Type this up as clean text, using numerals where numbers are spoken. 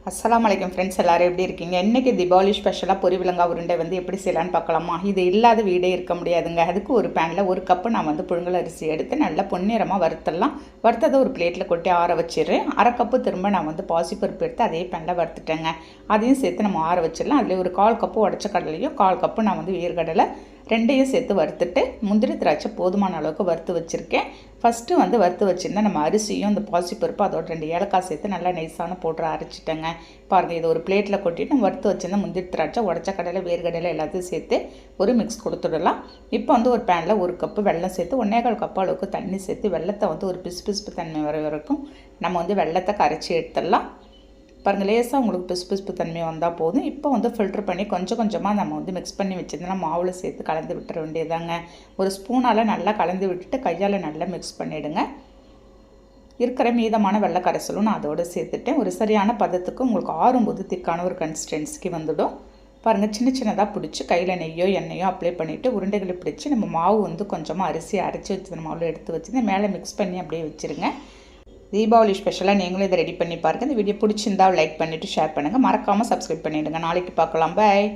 அஸ்ஸலாமு அலைக்கும் ஃப்ரெண்ட்ஸ், எல்லோரும் எப்படி இருக்கீங்க? இன்றைக்கி தீபாவளி ஸ்பெஷலாக பொரிவிலங்காய் உருண்டை எப்படி செய்யலான்னு பார்க்கலாமா? இது இல்லாத வீடே இருக்க முடியாதுங்க. அதுக்கு ஒரு பேனில் ஒரு கப்பு நான் புழுங்கல் அரிசி எடுத்து நல்லா பொன்னிறமாக வறுத்தலாம். வறுத்ததை ஒரு பிளேட்டில் கொட்டி ஆற வச்சிடுறேன். அரை கப்பு திரும்ப நான் பாசிப்பருப்பு எடுத்து அதே பேனில் வறுத்துட்டேங்க. அதையும் சேர்த்து நம்ம ஆற வச்சிடலாம். அதில் ஒரு 1/4 கப்பு உடச்ச கடலையும் 1/4 கப்பு நான் வேர்க்கடலை ரெண்டையும் சேர்த்து வறுத்துட்டு முந்திரி திராட்சை போதுமான அளவுக்கு வறுத்து வச்சுருக்கேன். ஃபஸ்ட்டு வறுத்து வச்சுருந்தேன் நம்ம அரிசியும் இந்த பாசிப்பருப்பு அதோட 2 ஏலக்காய் சேர்த்து நல்லா நைஸான போட்டு அரைச்சிட்டேங்க. பாருங்கள், இதை ஒரு பிளேட்டில் கொட்டிட்டு வறுத்து வச்சுருந்த முந்திரி திராட்சை உடச்ச கடலை வேர்க்கடலை எல்லாத்தையும் சேர்த்து ஒரு மிக்ஸ் கொடுத்துடலாம். இப்போ ஒரு பேனில் 1 கப்பு வெல்லம் சேர்த்து 1/4 கப்பு அளவுக்கு தண்ணி சேர்த்து வெல்லத்தை ஒரு பிசுபிசுப்பு தன்மை வர வரைக்கும் நம்ம வெல்லத்தை கரைச்சி எடுத்துடலாம். பாருங்கள், லேசாக உங்களுக்கு பிசுபிசுப்பு தன்மை வந்தால் போதும். இப்போ ஃபில்டர் பண்ணி கொஞ்சம் கொஞ்சமாக நம்ம மிக்ஸ் பண்ணி வச்சுருந்தோம்னா மாவில் சேர்த்து கலந்து விட்டுற வேண்டியதாங்க. ஒரு ஸ்பூனால் நல்லா கலந்து விட்டுட்டு கையால் நல்லா மிக்ஸ் பண்ணிவிடுங்க. இருக்கிற மீதமான வெள்ளை கரைசலும் நான் அதோடு சேர்த்துட்டேன். ஒரு சரியான பதத்துக்கு உங்களுக்கு ஆறும்போது திக்கான ஒரு கன்சிஸ்டன்சிக்கு வந்துடும். பாருங்கள், சின்ன சின்னதாக பிடிச்சி கையில் நெய்யோ எண்ணெயோ அப்ளை பண்ணிவிட்டு உருண்டைகளை பிடிச்சி நம்ம மாவு கொஞ்சமாக அரிசி அரைச்சி வச்சுருந்த மாவில் எடுத்து வச்சுருந்து மேலே மிக்ஸ் பண்ணி அப்படியே வச்சுருங்க. தீபாவளி ஸ்பெஷலாக நீங்களும் இதை ரெடி பண்ணி பாருங்கள். இந்த வீடியோ பிடிச்சிருந்தா லைக் பண்ணிவிட்டு ஷேர் பண்ணுங்கள். மறக்காமல் சப்ஸ்கிரைப் பண்ணிவிடுங்க. நாளைக்கு பார்க்கலாம். பை.